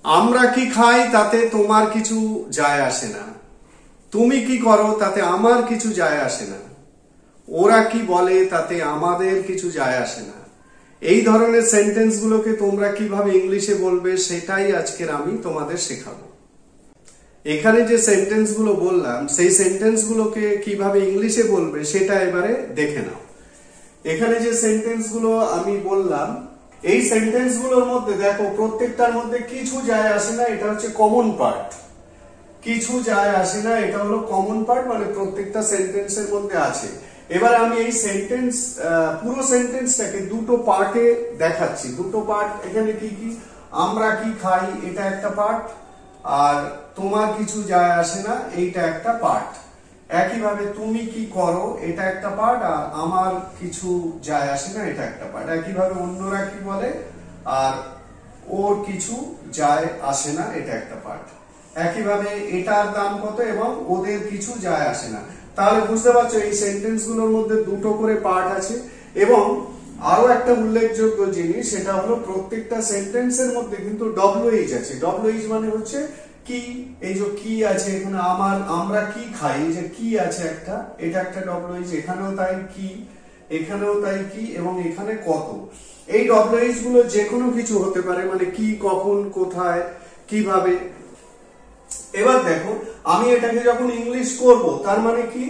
আমরা কি খাই তাতে তোমার কিছু যায় আসে না, তুমি কি করো তাতে আমার কিছু যায় আসে না, ওরা কি বলে তাতে আমাদের কিছু যায় আসে না। এই ধরনের সেন্টেন্স গুলোকে তোমরা কিভাবে ইংলিশে বলবে সেটাই আজকের আমি তোমাদের শেখাবো। এখানে যে সেন্টেন্স গুলো বললাম সেই সেন্টেন্স গুলোকে কিভাবে ইংলিশে বলবে সেটা এবারে দেখে নাও। এখানে যে সেন্টেন্স গুলো আমি বললাম এই সেন্টেন্স গুলোর মধ্যে দেখো প্রত্যেকটার মধ্যে কিছু যায় আসে না, এটা হচ্ছে কমন পার্ট। কিছু যায় আসে না এটা হলো কমন পার্ট, মানে প্রত্যেকটা সেন্টেন্সের মধ্যে আছে। এবার আমি এই সেন্টেন্স পুরো সেন্টেন্সটাকে দুটো পার্টে দেখাচ্ছি। দুটো পার্ট এখানে কি কি, আমরা কি খাই এটা একটা পার্ট, আর তোমার কিছু যায় আসে না এইটা একটা পার্ট। একইভাবে তুমি কি করো এটা একটা পার্ট, আর আমার কিছু যায় আসে না এটা একটা পার্ট। একইভাবে অন্যরা কি বলে আর ওর কিছু যায় আসে না এটা একটা পার্ট। একইভাবে এটার দাম কত এবং ওদের কিছু যায় আসে না। তাহলে বুঝতে পারছো এই সেন্টেন্স গুলোর মধ্যে দুটো করে পার্ট আছে। এবং আরো একটা উল্লেখযোগ্য জিনিস সেটা হলো প্রত্যেকটা সেন্টেন্সের মধ্যে কিন্তু ডব্লিউএইচ আছে। ডব্লিউএইচ মানে হচ্ছে কি, এই যে কি আছে এখানে আমরা কি খাই, যে কি আছে একটা, এটা একটা ডব্লিউএইচ। এখানেও তাই কি, এখানেও তাই কি, এবং এখানে কত। এই ডব্লিউএইচ গুলো যে কোনো কিছু হতে পারে, মানে কি, কখন, কোথায়, কিভাবে। এবার দেখো আমি এটাকে যখন ইংলিশ করব তার মানে কি,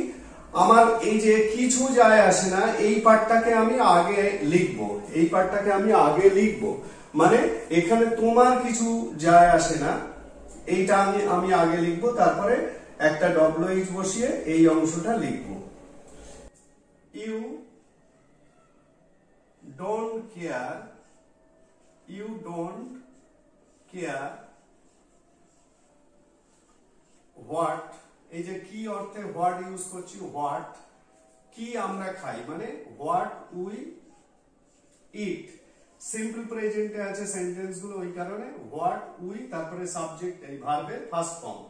আমার এই যে কিছু যায় আসে না এই পার্টটাকে আমি আগে লিখবো, এই পার্টটাকে আমি আগে লিখবো। মানে এখানে তোমার কিছু যায় আসে না এইটা আমি আগে লিখবো, তারপরে একটা ডব্লিউএইচ বসিয়ে এই অংশটা লিখবো। You don't care, you don't care what, এই যে কি অর্থে হোয়াট ইউজ করছি, হোয়াট কি আমরা খাই, মানে হোয়াট উই ইট। সিম্পল প্রেজেন্টে আছে সেন্টেন্স গুলো, ওই কারণে হোয়াট উই, তারপরে সাবজেক্ট এই ভার্বের ফার্স্ট ফর্ম,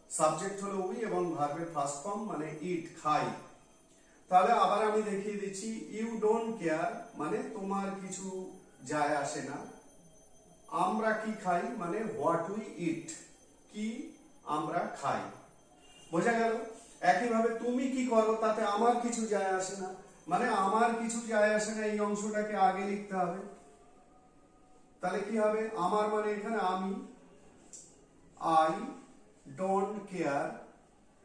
সাবজেক্ট হলো উই এবং ভার্বের ফার্স্ট ফর্ম মানে ইট, খাই। তাহলে আবার আমি দেখিয়ে দিচ্ছি, ইউ ডোন্ট কেয়ার মানে তোমার কিছু যায় আসে না। আমরা কি খাই মানে হোয়াট উই ইট, কি আমরা খাই। বোঝা গেল? একইভাবে তুমি কি করো তাতে আমার কিছু যায় আসে না, মানে আমার কিছু যায় আসে না এই অংশটাকে আগে লিখতে হবে। তাহলে কি হবে, আমার মানে এখানে আমি, I don't care,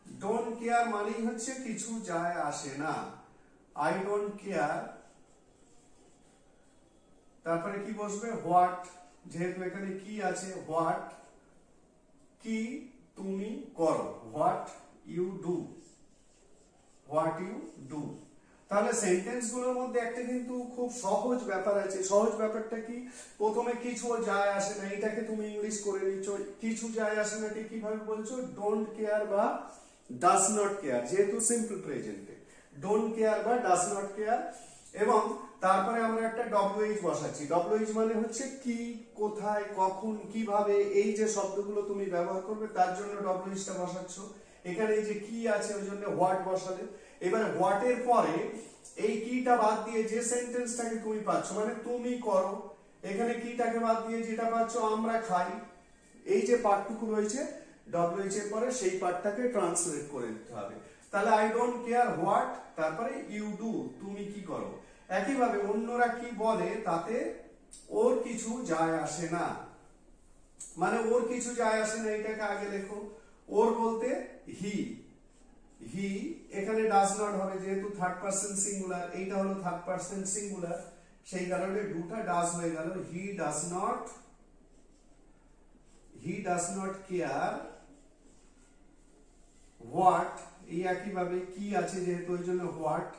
don't care মানেই হচ্ছে কিছু যায় আসে না, আই ডোন্ট কেয়ার। তারপরে কি বসবে, হোয়াট, যেহেতু এখানে কি আছে, হোয়াট কি তুমি করো, what you do, what you do. তাহলে সেন্টেন্স গুলোর মধ্যে একটা কিন্তু খুব সহজ ব্যাপার আছে। সহজ ব্যাপারটা কি, প্রথমে কিছু যায় আসে না এটাকে তুমি ইংলিশ করে নিচ্ছ। কিছু যায় আসে না কিভাবে বলছো, ডোন্ট কেয়ার বা ডাজ নট কেয়ার, যেহেতু সিম্পল প্রেজেন্টে ডোন্ট কেয়ার বা ডাজ নট কেয়ার। এবং তারপরে আমরা একটা ডব্লিউএইচ বসাচ্ছি। ডব্লিউএইচ মানে হচ্ছে কি, কোথায়, কখন, কিভাবে, এই যে শব্দগুলো তুমি ব্যবহার করবে তার জন্য ডব্লিউএইচটা বসাচ্ছ। এখানে এই যে কি আছে ওই জন্য হোয়াট বসালে। এবার হোয়াট এর পরে এই কিটা বাদ দিয়ে যে সেন্টেন্সটাকে তুমি পাচ্ছ, মানে তুমি করো, এখানে কিটাকে বাদ দিয়ে যেটা পাচ্ছ আমরা খাই, এই যে পার্টটুকু রয়েছে ডব্লিউএইচ এর পরে সেই পার্টটাকে ট্রান্সলেট করে দিতে হবে। তাহলে আই ডোন্ট কেয়ার হোয়াট, তারপরে ইউ ডু তুমি কি করো। একইভাবে অন্যরা কি বলে তাতে ওর কিছু যায় আসে না, মানে ওর কিছু যায় আসে না এটাকে আগে লেখো। ওর বলতে হি, হি এখানে ডাজ নট হবে যেহেতু থার্ড পারসন সিঙ্গুলার, এইটা হলো থার্ড পারসন সিঙ্গুলার, সেই কারণে ডুটা ডাজ হয়ে গেল। He does not care what, এই একইভাবে কি আছে যেহেতু ওই জন্য হোয়াট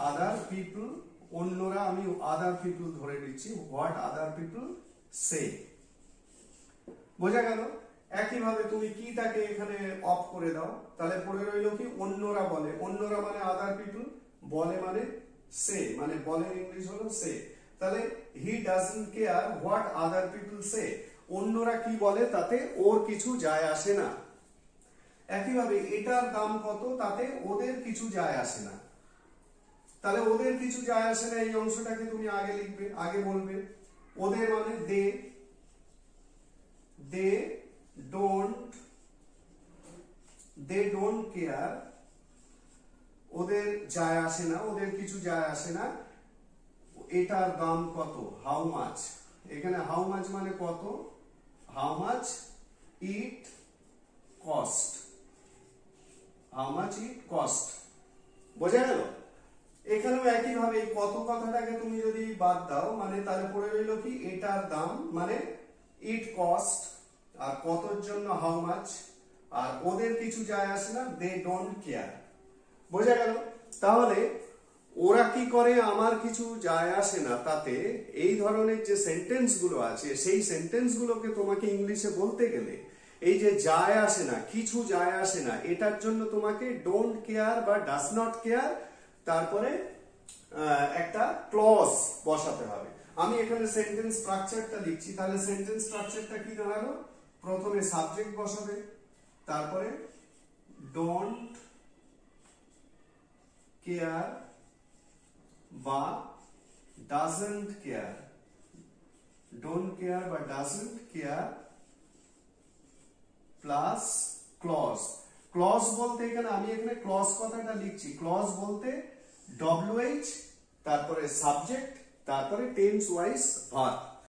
আদার পিপল, অন্যরা আমি আদার পিপল ধরে নিচ্ছি, হোয়াট আদার পিপল সে। বোঝা গেল? একইভাবে তুমি কিটাকে এখানে অফ করে দাও, তাহলে পড়ে রইল কি, অন্যরা বলে, অন্যরা মানে আদার পিপল, বলে মানে সে, মানে বলে ইংলিশ হলো সে। তাহলে he doesn't care what other people say, অন্যরা কি বলে তাতে ওর কিছু যায় আসে না। একইভাবে এটার দাম কত তাতে ওদের কিছু যায় আসে না। তাহলে ওদের কিছু যায় আসে না, এই অংশটাকে তুমি আগে লিখবে, আগে বলবে। ওদের মানে দে ডোন্ট কেয়ার, ওদের যায় আসে না, ওদের কিছু যায় আসে না। এটার দাম কত, হাউ মাচ, এখানে হাউ মাচ মানে কত, how much it cost, how much it cost. বোঝা গেল? এখানেও একই ভাবে কত কথাটাকে তুমি যদি বাদ দাও, মানে তাহলে পড়ে রইল কি, এটার দাম মানে ইট কস্ট, আর কতর জন্য হাউ মাচ, আর ওদের কিছু যায় আসে না, দে ডোন্ট কেয়ার। বোঝা গেল? তাহলে ওরা কি করে, আমার কিছু যায় আসে না, তাতে এই ধরনের যে সেন্টেন্স গুলো আছে, সেই সেন্টেন্স গুলোকে তোমাকে ইংলিশে বলতে গেলে এই যে যায় আসে না, কিছু যায় আসে না, এটার জন্য তোমাকে ডোন্ট কেয়ার বা ডাজ নট কেয়ার, তারপরে একটা ক্লজ বসাতে হবে। আমি এখানে সেন্টেন্স স্ট্রাকচারটা লিখছি, তাহলে সেন্টেন্স স্ট্রাকচারটা কি দাঁড়ালো, প্রথমে সাবজেক্ট বসাবে, তারপরে ডোন্ট কেয়ার বা ডাজন্ট কেয়ার, ডোন্ট কেয়ার বা doesn't care plus clause. Clause বলতে এখানে আমি এখানে ক্লজ কথাটা লিখছি, ক্লজ বলতে WH, তারপরে সাবজেক্ট, তারপরে টেন্স ওয়াইজ ভার্ব।